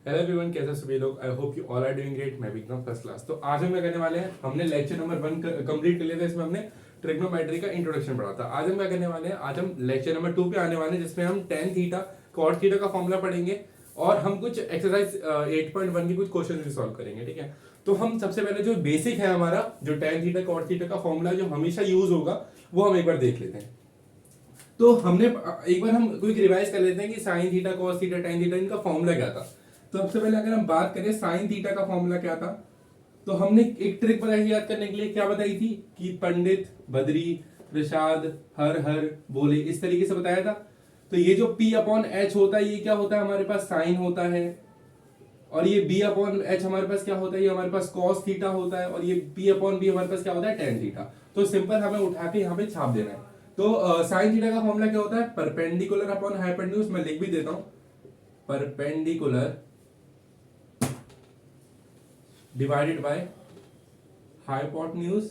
Hello everyone, कैसे सभी लोग। I hope you all are doing great. मैं भी एकदम फर्स्ट क्लास। तो आज हम क्या करने वाले हैं, हमने लेक्चर नंबर 1 कंप्लीट कर लिया था। इसमें हमने ट्रिग्नोमेट्री का इंट्रोडक्शन पढ़ा था। आज हम क्या करने वाले हैं, आज हम लेक्चर नंबर 2 पे आने वाले हैं, जिसमें हम tan थीटा cot थीटा का फॉर्मूला पढ़ेंगे और हम कुछ एक्सरसाइज 8.1 की कुछ क्वेश्चन भी सॉल्व करेंगे। ठीक है, तो हम सबसे पहले जो बेसिक है हमारा, जो tan थीटा cot थीटा का फॉर्मूला जो हमेशा यूज होगा, वो हम एक बार देख लेते हैं। तो हमने एक बार हम क्विक रिवाइज कर लेते हैं कि sine theta cos theta tan theta इनका फॉर्मूला क्या था। तो सबसे पहले अगर हम बात करें साइन थीटा का फॉर्मूला क्या था, तो हमने एक ट्रिक बताई थी याद करने के लिए। क्या बताई थी कि पंडित, बद्री, प्रसाद, हर हर बोले, इस तरीके से बताया था। तो ये जो P अपॉन एच होता है, ये क्या होता है हमारे पास, साइन होता है। और ये B अपॉन एच हमारे पास क्या होता है, ये हमारे पास cos थीटा होता है। और ये P अपॉन बी हमारे पास क्या होता है, tan थीटा। तो सिंपल हमें उठा के यहाँ पे छाप देना है। तो साइन थीटा का फॉर्मूला क्या होता है, परपेंडिकुलर अपॉन हाइपोटेन्यूज। मैं लिख भी देता हूं, परपेंडिकुलर डिवाइडेड बाय हाइपोटेन्यूज।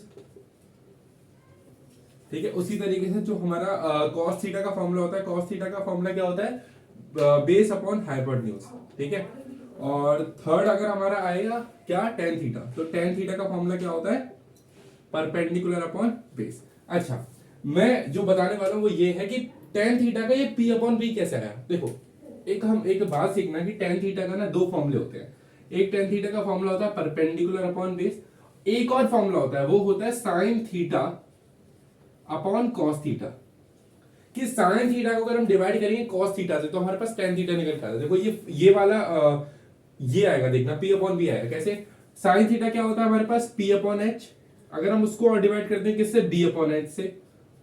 ठीक है, उसी तरीके से जो हमारा cos थीटा का फॉर्मूला होता है, cos थीटा का फॉर्मूला क्या होता है, बेस अपॉन हाइपोटेन्यूज। ठीक है, और थर्ड अगर हमारा आएगा क्या, tan थीटा। तो tan थीटा का फॉर्मूला क्या होता है, परपेंडिकुलर अपॉन बेस। अच्छा, मैं जो बताने वाला हूं वो ये है कि tan थीटा का ये P अपॉन बी कैसे आया। देखो, एक बात सीखना कि tan थीटा का ना दो फॉर्मूले होते हैं। एक tan थीटा का फॉर्मूला होता है परपेंडिकुलर अपॉन बेस, एक और फॉर्मूला होता है वो होता है sine theta upon cos theta. कि साइन थीटा को अगर हम डिवाइड करेंगे cos थीटा से, तो हमारे पास tan थीटा निकल के आता है। देखो ये वाला ये आएगा, देखना P अपॉन बी आएगा। कैसे, साइन थीटा क्या होता है हमारे पास, P अपॉन एच। अगर हम उसको और डिवाइड करते हैं किससे, B अपॉन एच से,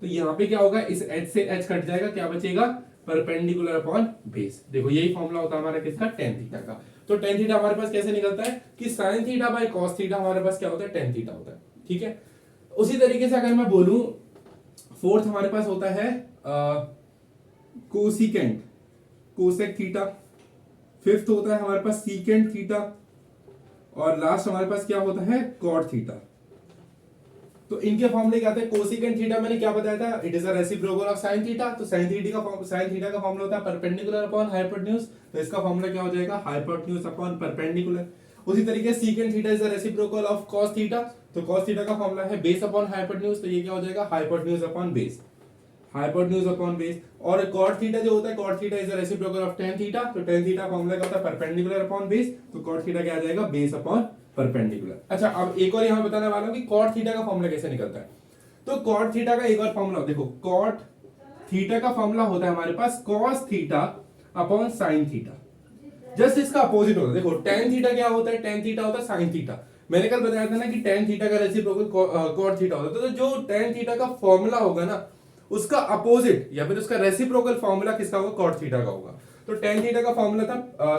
तो यहाँ पे क्या होगा, इस h से h कट जाएगा, क्या बचेगा, परपेंडिकुलर अपॉन बेस। देखो यही फॉर्मूला होता है हमारा किसका, tan थीटा का। तो tan थीटा हमारे पास कैसे निकलता है कि sine theta by cos theta हमारे पास क्या होता है, tan थीटा होता है। ठीक है, उसी तरीके से अगर मैं बोलूं, फोर्थ हमारे पास होता है कोसिकेंट, कोसेक थीटा। फिफ्थ होता है हमारे पास सीकेंट थीटा। और लास्ट हमारे पास क्या होता है, कॉट थीटा। तो इनके फॉर्मूले क्या आते हैं, कोसिकेंट थीटा मैंने क्या बताया था, it is a reciprocal of sine theta. तो साइन थीटा का फॉर्मूला होता है परपेंडिकुलर अपॉन हाइपोटेन्यूज। तो इसका फॉर्मूला क्या हो जाएगा, हाइपोटेन्यूज अपॉन परपेंडिकुलर। उसी तरीके secant theta is the reciprocal of cos theta. तो cos थीटा का फॉर्मूला है बेस अपॉन हाइपोटेन्यूज। तो ये क्या हो जाएगा, hypotenuse upon base, hypotenuse upon base. और cot थीटा जो होता है, cot theta is the reciprocal of tan theta. तो tan थीटा फॉर्मूला क्या होता है, परपेंडिकुलर अपॉन बेस। तो cot थीटा क्या आ जाएगा, बेस अपॉन परपेंडिकुलर। अच्छा, अब एक और यहां बताने वाला हूं कि cot थीटा का फॉर्मूला कैसे निकलता है। तो cot थीटा का एक और फॉर्मूला देखो, cot थीटा का फॉर्मूला होता है हमारे पास cos theta upon sin theta. Just इसका अपोजिट होता है। देखो tan थीटा क्या होता है, tan थीटा होता है sin थीटा। मैंने कल बताया था ना कि tan थीटा का रेसिप्रोकल cot थीटा होता है। तो जो tan थीटा का फॉर्मूला होगा ना, उसका अपोजिट या फिर उसका रेसिप्रोकल फॉर्मूला किसका होगा, cot थीटा का होगा। तो tan थीटा का फॉर्मूला था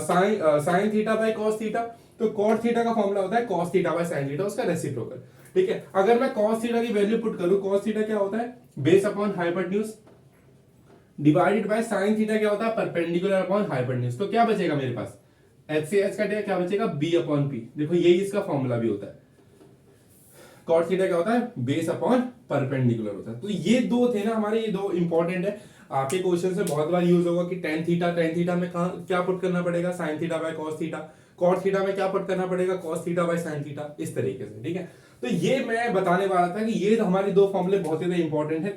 sin theta by cos theta. तो cot थीटा का फॉर्मूला होता है cos theta by sin theta, उसका रेसिप्रोकल। ठीक है, अगर मैं cos थीटा की वैल्यू पुट करूं, cos थीटा क्या होता है, base upon hypotenuse divided by sin theta क्या होता है, परपेंडिकुलर अपॉन हाइपोटेन्यूज। तो क्या बचेगा मेरे पास, h से h कटेगा, क्या बचेगा, b अपॉन p। देखो यही इसका फॉर्मूला भी होता है। cot थीटा क्या होता है, बेस अपॉन परपेंडिकुलर होता है। तो ये दो थे ना हमारे, ये दो इंपॉर्टेंट है। आपके क्वेश्चन से बहुत बार यूज होगा कि tan थीटा में क्या पुट करना पड़ेगा, sin theta by cos theta. cot theta में क्या पुट करना पड़ेगा, cos theta by sin theta, इस तरीके से। ठीक है, तो ये मैं बताने वाला था कि ये हमारे दो फॉर्मूले बहुत ही इंपॉर्टेंट है।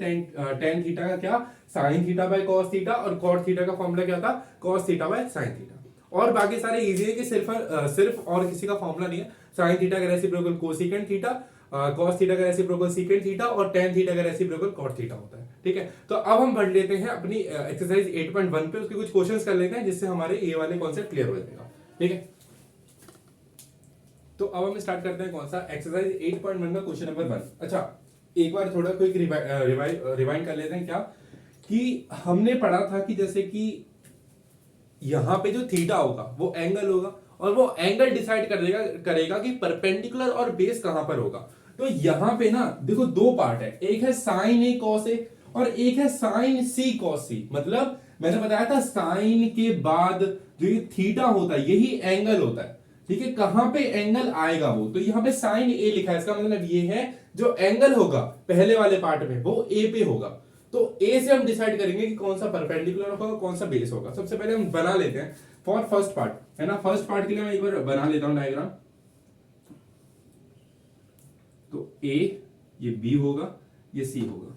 tan थीटा का क्या, sin theta by cos theta, और cot थीटा का फॉर्मूला क्या था, cos theta by sin theta. और बाकी सारे इजी है कि सिर्फ और किसी का फॉर्मूला नहीं है। sin थीटा का reciprocal cosecant theta, cos theta का रेसिप्रोकल सीकेंट थीटा, और tan थीटा का रेसिप्रोकल cot थीटा होता है। ठीक है, तो अब हम बढ़ लेते हैं अपनी एक्सरसाइज 8.1 पे, उसके कुछ क्वेश्चंस कर लेते हैं जिससे हमारे ये वाले कॉन्सेप्ट क्लियर हो जाएगा। ठीक है, तो अब हम स्टार्ट करते हैं कौन सा, एक्सरसाइज 8.1 का क्वेश्चन नंबर 1। अच्छा, एक बार थोड़ा क्विक रिवाइंड कर लेते हैं। क्या कि हमने पढ़ा था कि जैसे कि यहां पे जो थीटा होगा वो एंगल होगा, और वो एंगल डिसाइड करेगा कि परपेंडिकुलर और बेस कहां पर होगा। तो यहां पे ना देखो दो पार्ट है, एक है साइन ए कॉस ए और एक है साइन सी कॉस सी। मतलब मैंने बताया था साइन के बाद जो ये थीटा होता है यही एंगल होता है। ठीक है, कहां पे एंगल आएगा वो, तो यहां पे साइन ए लिखा है, इसका मतलब ये है जो एंगल होगा पहले वाले पार्ट में वो ए पे होगा। तो ए से हम डिसाइड करेंगे कि कौन सा परपेंडिकुलर होगा, कौन सा बेस होगा। सबसे पहले हम बना लेते हैं फॉर फर्स्ट पार्ट है ना। फर्स्ट पार्ट के लिए मैं एक बार बना लेता हूं डायग्राम। तो ए, ये बी होगा, ये सी होगा,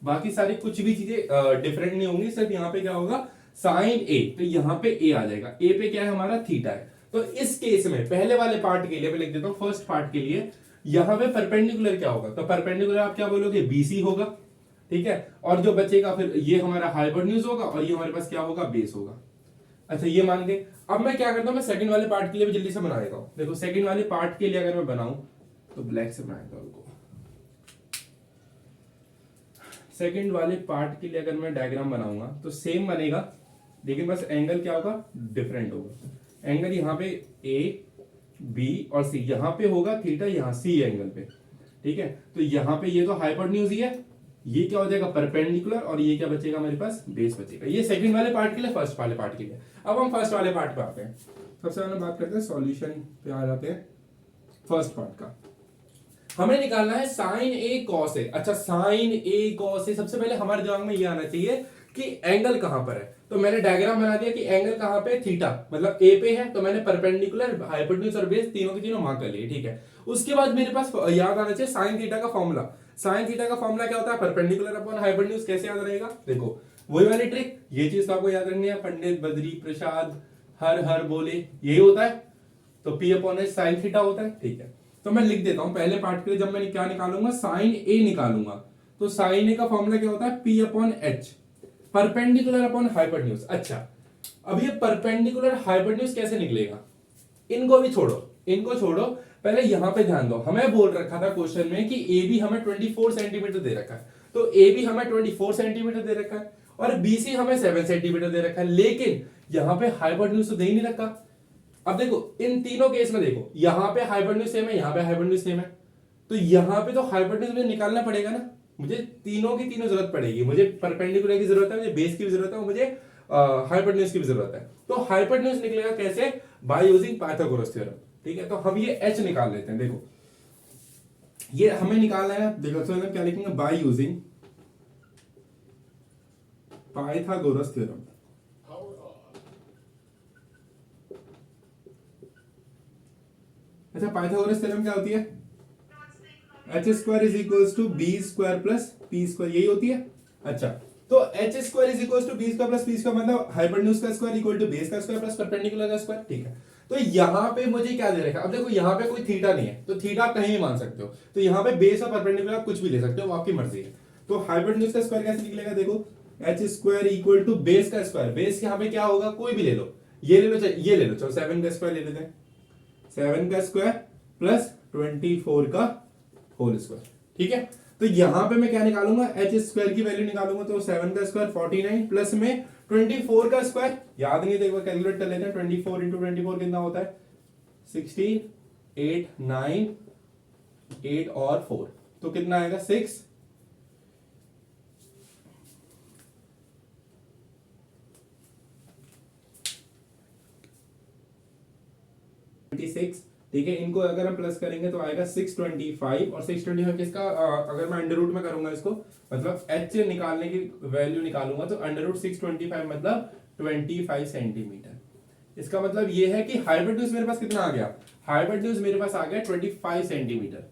बाकी सारी कुछ भी चीजें डिफरेंट नहीं होंगी, सिर्फ यहाँ पे क्या होगा साइन ए, तो यहाँ पे ए आ जाएगा। ए पे क्या है हमारा थीटा है। तो इस केस में पहले वाले पार्ट के लिए मैं लिख देता हूं, फर्स्ट पार्ट के लिए यहाँ पे परपेंडिकुलर क्या होगा, तो परपेंडिकुलर आप क्या बोलोगे बीसी होगा, ठीक है। और जो बचेगा फिर ये हमारा हाइपोटेन्यूज होगा और ये हमारे पास क्या होगा बेस होगा। अच्छा ये मान गए। अब मैं क्या करता हूं, मैं सेकंड वाले पार्ट के लिए भी जल्दी से बना देता हूं। देखो सेकंड वाले पार्ट के लिए अगर मैं बनाऊं तो ब्लैक से बनाएगा उनको। सेकंड वाले पार्ट के लिए अगर मैं डायग्राम बनाऊंगा तो सेम बनेगा, लेकिन बस एंगल क्या होगा डिफरेंट होगा। एंगल यहाँ पे ए बी और सी, यहाँ पे होगा थीटा, यहाँ सी एंगल पे, ठीक है। तो यहाँ पे ये तो हाइपोटेन्यूज ही है, ये क्या हो जाएगा परपेंडिकुलर, और ये क्या बचेगा हमारे पास बेस बचेगा। ये सेकंड वाले पार्ट के लिए, फर्स्ट वाले पार्ट के लिए। अब हम फर्स्ट वाले पार्ट पे आते हैं। सबसे पहले बात करते हैं सॉल्यूशन पे आ जाते हैं। फर्स्ट पार्ट का हमें निकालना है साइन ए कॉस ए। अच्छा साइन ए कॉस ए, सबसे पहले हमारे दिमाग में ये आना चाहिए कि एंगल कहां पर है। तो मैंने डायग्राम बना दिया कि एंगल कहां पे, थीटा मतलब ए पे है, तो मैंने परपेंडिकुलर हाइपोटेन्यूज और बेस तीनों के तीनों मार्क कर लिए, ठीक है। उसके बाद मेरे पास याद आना चाहिए साइन थीटा का फॉर्मूला। साइन थीटा का फॉर्मूला क्या होता है, परपेंडिकुलर अपॉन हाइपोटेन्यूज। कैसे याद रहेगा, देखो वही वाली ट्रिक, ये चीज तो आपको याद रखनी है, पंडित बद्री प्रसाद हर हर बोले, यही होता है। तो P upon h sine theta होता है, ठीक है। तो मैं लिख देता हूं पहले पार्ट के लिए, जब मैं क्या निकालूंगा साइन ए निकालूंगा, तो साइन ए का फॉर्मूला क्या होता है P upon H, perpendicular upon hypotenuse. अच्छा अब ये परपेंडिकुलर हाइपोटेन्यूज कैसे निकलेगा, इनको भी छोड़ो, इनको छोड़ो, पहले यहां पे ध्यान दो। हमें बोल रखा था क्वेश्चन में कि ए बी हमें 24 सेंटीमीटर दे रखा है, तो ए बी हमें 24 सेंटीमीटर दे रखा है और बी सी हमें 7 सेंटीमीटर दे रखा है, लेकिन यहां पे हाइपोटेन्यूज तो दे ही नहीं रखा। अब देखो इन तीनों केस में देखो, यहां पे हाइपोटेन्यूज सेम है, यहां पे हाइपोटेन्यूज सेम है, तो यहां पे तो हाइपोटेन्यूज मुझे निकालना पड़ेगा ना। मुझे तीनों की तीनों जरूरत पड़ेगी, मुझे परपेंडिकुलर की जरूरत है, मुझे बेस की भी जरूरत है, मुझे हाइपोटेन्यूज की भी जरूरत है। तो हाइपोटेन्यूज निकलेगा कैसे, बाय यूजिंग पाइथागोरस थ्योरम, ठीक है। तो हम ये h निकाल लेते हैं। देखो ये हमें निकालना है, देखो तो हम क्या लिखेंगे, बाय यूजिंग पाइथागोरस थ्योरम। अच्छा पाइथागोरस थ्योरम क्या होती है, H square is equal to B square plus P square, यही होती है। अच्छा तो H square is equal to B square plus P square मतलब हाइपोटेन्यूज का स्क्वायर इक्वल टू बेस का स्क्वायर प्लस परपेंडिकुलर का स्क्वायर, ठीक है। तो यहां पे मुझे क्या दे रखा है, अब देखो यहां पे कोई थीटा नहीं है, तो थीटा आप कहीं भी मान सकते हो, तो यहां पे बेस और परपेंडिकुलर आप कुछ भी ले सकते हो, वो आपकी मर्जी है। तो हाइपोटेन्यूज का स्क्वायर कैसे निकलेगा, देखो H square equal to base का स्क्वायर, बेस यहां पे क्या होगा कोई भी ले लो, ये ले लो चाहे ये ले लो, चलो 7 का स्क्वायर ले लेते हैं, 7 का स्क्वायर प्लस 24 का होल स्क्वायर, ठीक है। तो यहां पे मैं क्या निकालूंगा, एच स्क्वायर की वैल्यू निकालूंगा, तो 7 का स्क्वायर 49 प्लस में 24 का स्क्वायर, याद नहीं है तो एक बार कैलकुलेट कर लेते हैं, 24 इंटू 24 कितना होता है 16, 8, 9, 8 और 4, तो कितना आएगा 6, ठीक है। इनको अगर हम प्लस करेंगे तो आएगा 625, और 625 किसका, अगर मैं अंडर रूट में करूंगा इसको, मतलब h निकालने की वैल्यू निकालूंगा, तो अंडर रूट 625 मतलब 25 सेंटीमीटर। इसका मतलब ये है कि हाइपोटेन्यूज मेरे पास कितना आ गया, हाइपोटेन्यूज मेरे पास आ गया 25 सेंटीमीटर,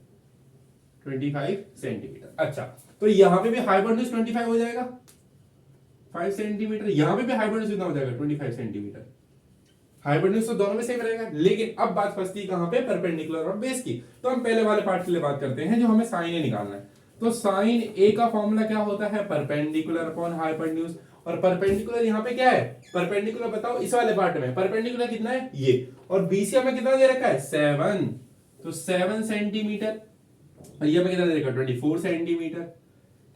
25 सेंटीमीटर। अच्छा तो यहां पे भी हाइपोटेन्यूज 25 हो जाएगा 5 सेंटीमीटर, यहां पे भी हाइपोटेन्यूज कितना हो जाएगा 25 सेंटीमीटर। हाइपोटेन्यूज तो दोनों में सेम रहेगा, लेकिन अब बात फंसती कहां पे, परपेंडिकुलर और बेस की। तो हम पहले वाले पार्ट के लिए बात करते हैं, जो हमें साइन ए निकालना है। तो साइन ए का फॉर्मूला क्या होता है, परपेंडिकुलर अपॉन हाइपोटेन्यूज, और परपेंडिकुलर यहाँ पे क्या है, परपेंडिकुलर बताओ इस वाले पार्ट में परपेंडिकुलर कितना है ये, और बीसी हमें कितना दे रखा है 7, तो 7 सेंटीमीटर, और ये हमें कितना दे रखा है 24 सेंटीमीटर,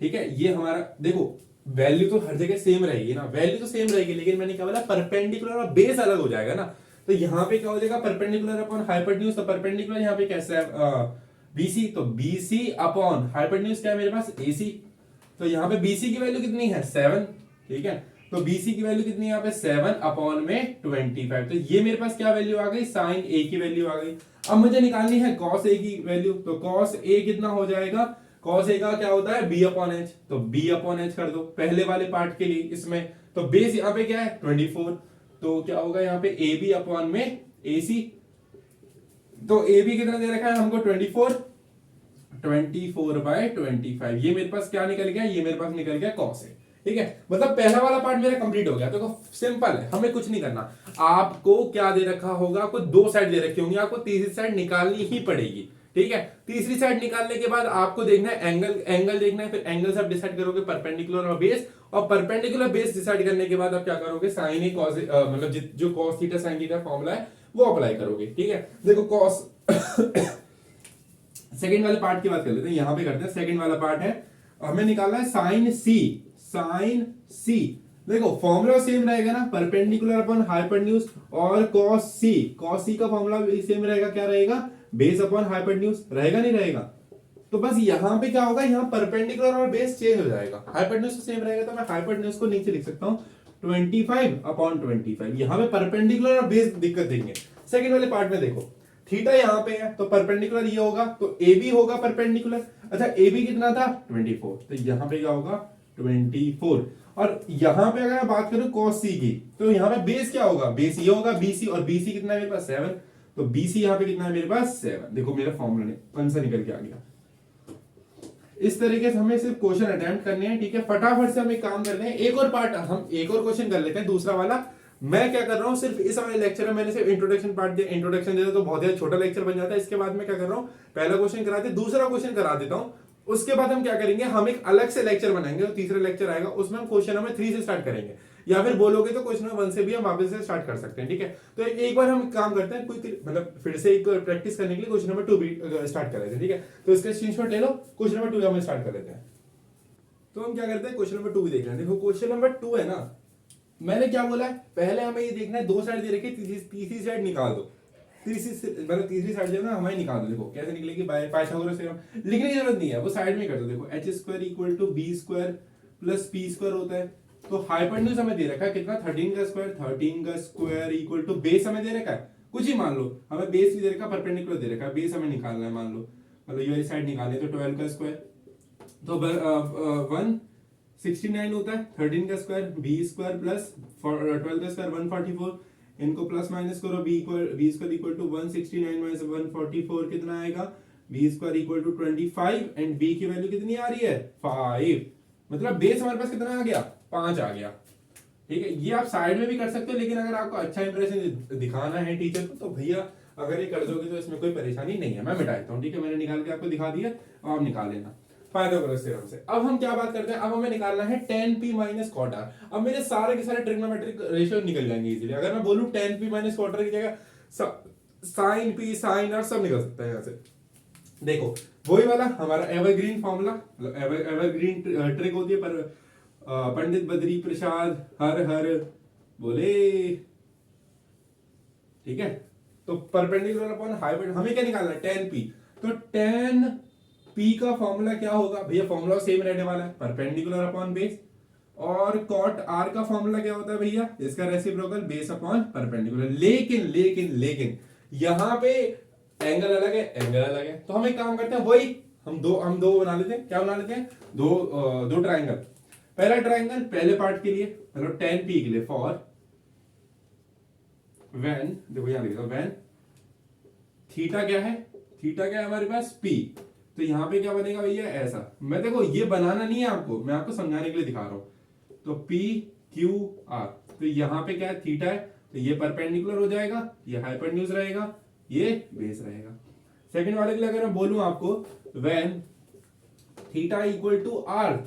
ठीक है। ये हमारा देखो वैल्यू तो हर जगह सेम रहेगी ना, वैल्यू तो सेम रहेगी, लेकिन मैंने क्या बोला परपेंडिकुलर और बेस अलग हो जाएगा ना। तो यहाँ पे क्या हो जाएगा, परपेंडिकुलर अपॉन हाइपोटेन्यूज, तो परपेंडिकुलर यहाँ पे कैसे है बीसी, तो बीसी अपॉन हाइपोटेन्यूज क्या है मेरे पास एसी, तो यहाँ पे बीसी की वैल्यू कितनी है 7, ठीक है। तो बीसी की वैल्यू कितनी है यहाँ पे 7 अपॉन में 25, तो ये मेरे पास क्या वैल्यू आ गई, साइन ए की वैल्यू आ गई। अब मुझे निकालनी है कॉस ए की वैल्यू, तो कॉस ए कितना हो जाएगा, कॉस ए का क्या होता है बी अपॉन एच, तो बी अपॉन एच कर दो पहले वाले पार्ट के लिए इसमें, तो बेस यहाँ पे क्या है 24, तो क्या होगा यहाँ पे ए बी अपॉन में ए सी। तो ए बी कितना दे रखा है हमको 24/25 ये मेरे पास क्या निकल गया, ये मेरे पास निकल गया कॉस है। ठीक है, मतलब पहला वाला पार्ट मेरा कंप्लीट हो गया। तो सिंपल है, हमें कुछ नहीं करना। आपको क्या दे रखा होगा, आपको दो साइड दे रखी होंगी, आपको तीसरी साइड निकालनी ही पड़ेगी। ठीक है, तीसरी साइड निकालने के बाद आपको देखना है एंगल देखना है, फिर एंगल से आप डिसाइड करोगे परपेंडिकुलर और बेस, और परपेंडिकुलर बेस डिसाइड करने के बाद आप क्या करोगे, साइन ए कॉस मतलब जो cos theta sine theta formula है वो अप्लाई करोगे। ठीक है, देखो कॉस सेकंड वाले पार्ट की बात कर लेते हैं, यहां पे करते हैं। सेकंड वाला पार्ट है, हमें निकालना है साइन सी। साइन सी, देखो फॉर्मूला सेम रहेगा ना, परपेंडिकुलर अपॉन हाइपोटेन्यूज, और कॉस सी का फॉर्मूला भी सेम रहेगा, क्या रहेगा, बेस अपॉन हाइपोटेन्यूज रहेगा, नहीं रहेगा। तो बस यहां पे क्या होगा, यहां परपेंडिकुलर और बेस चेंज हो जाएगा, हाइपोटेन्यूज सेम रहेगा, तो मैं हाइपोटेन्यूज को नीचे लिख सकता हूं 25/25। यहां पे परपेंडिकुलर और बेस दिक्कत देंगे। सेकंड वाले पार्ट में देखो, थीटा यहां पे है तो परपेंडिकुलर ये होगा, तो ए बी होगा परपेंडिकुलर। अच्छा, ए बी कितना था 24, तो यहां पे क्या होगा 24। और यहां पे अगर मैं बात करूं cos c की, तो यहां पे बेस क्या होगा, बेस ये होगा BC, और BC कितना है मेरे पास 7, तो BC यहां पे कितना है मेरे पास 7। देखो मेरा फॉर्मूला ने आंसर निकल के आ गया। इस तरीके से हमें सिर्फ क्वेश्चन अटेम्प्ट करने हैं। ठीक है, फटाफट से हम एक काम करते हैं, एक और पार्ट हम एक और क्वेश्चन कर लेते हैं, दूसरा वाला। मैं क्या कर रहा हूं, सिर्फ इस वाले लेक्चर में मैंने सिर्फ इंट्रोडक्शन पार्ट दिया, इंट्रोडक्शन देता तो बहुत ही छोटा लेक्चर बन जाता है। इसके बाद मैं क्या कर रहा हूं, पहला क्वेश्चन कराते दूसरा क्वेश्चन करा देता हूं। उसके बाद हम क्या करेंगे, हम एक अलग से लेक्चर बनाएंगे, तो तीसरा लेक्चर आएगा, उसमें हम क्वेश्चन नंबर 3 से स्टार्ट करेंगे, या फिर बोलोगे तो क्वेश्चन नंबर 1 से भी हम वापस से स्टार्ट कर सकते हैं। ठीक है, तो एक बार हम काम करते हैं, कोई मतलब फिर से एक प्रैक्टिस करने के लिए क्वेश्चन नंबर 2 भी स्टार्ट कर लेते हैं। ठीक है, तो इसका स्क्रीनशॉट ले लो, क्वेश्चन नंबर 2 हम स्टार्ट कर लेते हैं। तो हम क्या करते हैं, क्वेश्चन नंबर 2 भी देख रहे हैं। देखो क्वेश्चन नंबर 2 है ना, मैंने क्या बोला है, पहले हमें ये देखना है, दो साइड दे रखी है, तीसरी साइड निकाल दो। तीसरी साइड जो है ना हमारी निकाल दो। देखो कैसे निकलेगी, बाय पाइथागोरस थ्योरम, लिखने की जरूरत नहीं है, वो साइड में कर दो। देखो h² = b² + p² होता है, तो हाइपोटेन्यूज हमें दे रखा है कितना 13 का स्क्वायर = बेस हमें दे रखा है, कुछ ही मान लो, हमें बेस भी दे रखा है, परपेंडिकुलर दे रखा है, बेस हमें निकालना है, मान लो मतलब ये वाली साइड निकाले तो 12 का स्क्वायर, तो 169 होता है, 13 का स्क्वायर b² + 12 का स्क्वायर 144, इनको प्लस माइनस करो, b² = 169 - 144 कितना आएगा, b² = 25, एंड b की वैल्यू कितनी आ रही है 5, मतलब बेस हमारे पास कितना आ गया 5 आ गया। ठीक है, ये आप साइड में भी कर सकते हो, लेकिन अगर आपको अच्छा इंप्रेशन दिखाना है टीचर को, तो भैया अगर ये कर दोगे तो इसमें कोई परेशानी नहीं है, मैं मिटा देता हूँ। ठीक है, मैंने निकाल के आपको दिखा दिया, आप निकाल लेना पाइथागोरस थ्योरम से। अब हम क्या बात करते हैं, अब हमें निकालना है tan p - cot r। अब मेरे सारे के सारे ट्रिग्नोमेट्रिक रेशियो निकल जाएंगे इजीली। अगर मैं बोलूं tan p - cot r की जगह sin p sin r सब निकल सकता है यहाँ से। देखो वही वाला हमारा एवरग्रीन फॉर्मूला, मतलब एवरग्रीन ट्रिक होती है, पर पंडित बद्री प्रसाद हर हर बोले। ठीक है, तो परपेंडिकुलर अपॉन हाइपोटेन्यूज हमें क्या निकालना है tan p, तो tan p का फॉर्मूला क्या होगा भैया, फॉर्मूला सेम रहने वाला है, परपेंडिकुलर अपॉन बेस। और cot r का फॉर्मूला क्या होता है भैया, इसका रेसिप्रोकल बेस अपॉन परपेंडिकुलर। लेकिन लेकिन लेकिन यहां पे एंगल अलग है, एंगल अलग है, तो हम एक काम करते हैं, वही हम दो बना लेते हैं। क्या बना लेते हैं, दो ट्राइंगल। पहला ट्राइंगल पहले पार्ट के लिए, मतलब tan p के लिए, फॉर व्हेन, देखो यहां लिखा व्हेन थीटा क्या है, थीटा क्या है हमारे पास p, तो यहां पे क्या बनेगा भैया ऐसा। मैं देखो ये बनाना नहीं है आपको, मैं आपको समझाने के लिए दिखा रहा हूं। तो p q r, तो यहां पे क्या है थीटा है, तो ये परपेंडिकुलर हो जाएगा, ये हाइपोटेन्यूज रहेगा, ये बेस रहेगा। सेकंड वाले के लिए अगर मैं बोलूं आपको, व्हेन थीटा = r,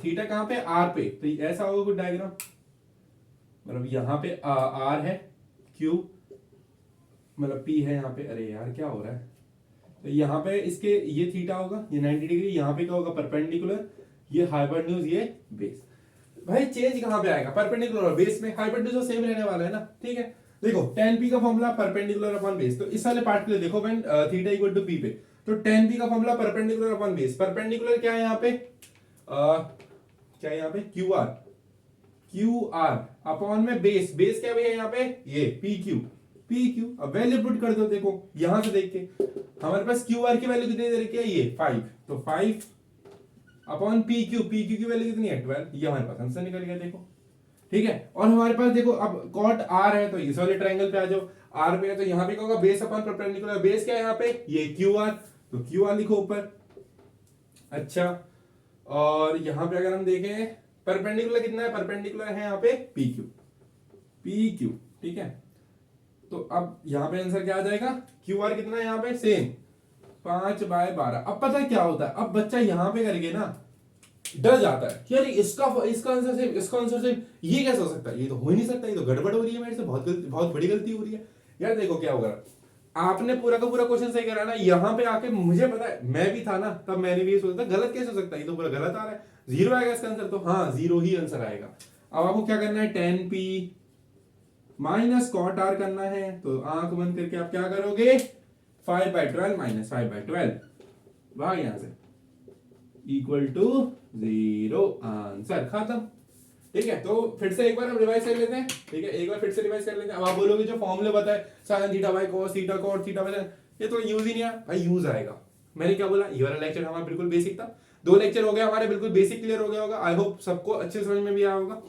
थीटा कहां पे r पे, तो ऐसा होगा कुछ डायग्राम, मतलब यहां पे r है, q मतलब p है यहाँ पे, अरे यार क्या हो रहा है, तो यहाँ पे इसके ये थीटा होगा, ये 90 डिग्री, यहाँ पे क्या होगा परपेंडिकुलर, ये हाइपोटेन्यूज, ये बेस। भाई चेंज कहां पे आएगा, परपेंडिकुलर और बेस में, हाइपोटेन्यूज तो सेम रहने वाला है ना। ठीक है, देखो tan p का फॉर्मूला परपेंडिकुलर अपॉन बेस, तो इस वाले पार्ट के लिए देखो व्हेन थीटा = p पे, तो tan p का formula perpendicular upon base, perpendicular क्या है यहाँ पे, क्या है यहाँ पे QR अपॉन में बेस, बेस क्या है यहाँ पे, ये PQ। अब वैल्यू पुट कर दो, देखो यहां से देख के हमारे पास QR की वैल्यू कितनी दे रखी है, ये 5, तो 5 अपॉन PQ की वैल्यू कितनी है 12, ये हमारे पास आंसर निकल गया। देखो ठीक है। और हमारे पास देखो अब कॉट आर है तो इस वाले ट्रायंगल पे आ जाओ, आर पे है तो यहाँ पे क्या होगा, बेस अपन परपेंडिकुलर, बेस क्या है यहाँ पे, ये क्यू आर, तो क्यू आर लिखो ऊपर। अच्छा, और यहाँ पे अगर हम देखें परपेंडिकुलर कितना है, परपेंडिकुलर है यहाँ पे पी क्यू, पी क्यू, ठीक है। तो अब यहाँ पे आंसर क्या आ जाएगा, क्यू आर कितना है यहाँ पे, सेम 5/12। अब पता है क्या होता है, अब बच्चा यहाँ पे करके ना डर जाता है कि यार इसका इसका आंसर सेम, इसका आंसर सेम, ये कैसे हो सकता है, ये तो हो ही नहीं सकता, ये तो गड़बड़ हो रही है मेरे से, बहुत गलती, बहुत बड़ी गलती हो रही है। यार देखो क्या होगा, आपने पूरा का पूरा क्वेश्चन सही करा ना, यहाँ पे आके मुझे पता है, मैं भी था ना तब, मैंने भी ये सोचा था गलत कैसे हो सकता है, ये तो पूरा गलत आ रहा है, 0 आएगा इसका आंसर, तो हाँ 0 ही आंसर आएगा। अब आपको क्या करना है, tan p minus cot R करना है, तो आंख बंद करके आप क्या करोगे, 5/12 माइनस 5/12, भाग यहां से, इक्वल टू 0, आंसर खत्म। ठीक है, तो फिर से एक बार हम रिवाइज कर लेते हैं, ठीक है, एक बार फिर से रिवाइज कर लेते हैं। अब आप बोलोगे जो फॉर्मूले बताए sine theta by cos theta cot theta by, ये तो यूज ही नहीं है भाई, यूज आएगा। मैंने क्या बोला, ये वाला लेक्चर हमारा बिल्कुल बेसिक था, 2 लेक्चर हो गया हमारे, बिल्कुल बेसिक क्लियर हो गया होगा, आई होप सबको अच्छे समझ में भी आया होगा।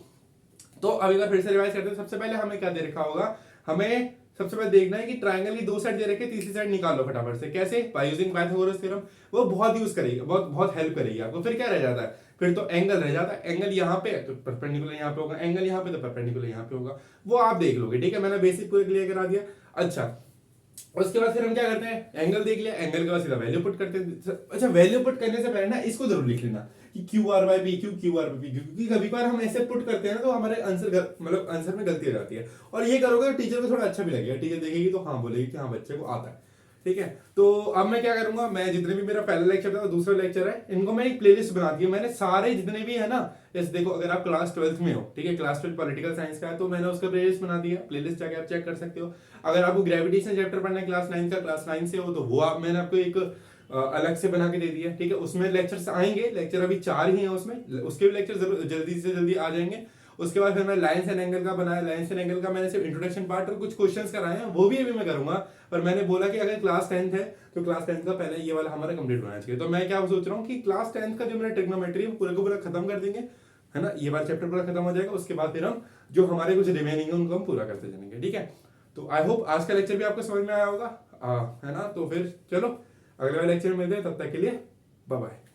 तो अब एक बार फिर से रिवाइज करते हैं। सबसे पहले हमें क्या दे रखा होगा, हमें सबसे पहले देखना है कि ट्रायंगल की 2 साइड दे रखे, तीसरी साइड निकालो फटाफट से। कैसे, बाय यूजिंग पाइथागोरस थ्योरम, वो बहुत यूज करेगी, बहुत बहुत हेल्प करेगी आपको। फिर क्या रह जाता है, फिर तो एंगल रह जाता है, एंगल यहाँ पे तो परपेंडिकुलर यहाँ पे होगा, एंगल यहाँ पे तो परपेंडिकुलर यहाँ पे होगा, वो आप देख लोगे। ठीक है, मैंने बेसिक पूरे क्लियर करा दिया। अच्छा, उसके बाद फिर हम क्या करते हैं, एंगल देख लिया, एंगल के बाद सीधा वैल्यू पुट करते हैं। अच्छा, वैल्यू पुट करने से पहले ना इसको जरूर लिख लेना कि Q R by P Q, Q R by P Q, क्योंकि कभी बार हम ऐसे पुट करते हैं ना तो हमारे आंसर मतलब आंसर में गलती हो जाती है। और ये करोगे तो टीचर को थोड़ा अच्छा भी लगेगा, टीचर देखेगी तो हाँ बोलेगी कि हाँ बच्चे को आता है। ठीक है, तो अब मैं क्या करूंगा, मैं जितने भी मेरा पहला लेक्चर था, दूसरा लेक्चर है, इनको मैं एक प्लेलिस्ट बना दी है मैंने, सारे जितने भी है ना, जैसे देखो अगर आप क्लास 12th में हो, ठीक है, क्लास 12 पॉलिटिकल साइंस का है, तो मैंने उसका प्लेलिस्ट बना दिया, प्लेलिस्ट जाके आप चेक कर सकते हो। अगर आपको ग्रेविटेशन चैप्टर पढ़ना है क्लास 9 का, क्लास 9 से हो, तो वो आप मैंने आपको एक अलग से बना के दे दिया। ठीक है, उसमें लेक्चर्स आएंगे, लेक्चर अभी 4 ही हैं उसमें, उसके भी लेक्चर जल्दी से जल्दी आ जाएंगे। उसके बाद फिर मैं लाइन्स एंड एंगल का बनाया, लाइन्स एंड एंगल का मैंने सिर्फ इंट्रोडक्शन पार्ट और कुछ क्वेश्चंस कराए हैं, वो भी अभी मैं करूंगा। पर मैंने बोला कि अगर क्लास 10th है तो क्लास 10th का पहले ये वाला हमारा कंप्लीट होना चाहिए। तो मैं क्या सोच रहा हूँ कि क्लास 10th का जो मेरा ट्रिग्नोमेट्री है पूरा का पूरा खत्म कर देंगे, है ना, ये वाला चैप्टर पूरा खत्म हो जाएगा। उसके बाद फिर हम जो हमारे कुछ रिमेनिंग है उनको हम पूरा करते जाएंगे। ठीक है, तो आई होप आज का लेक्चर भी आपको समझ में आया होगा, है ना। तो फिर चलो अगले वाले लेक्चर में मिलते हैं, तब तक के लिए बाय बाय।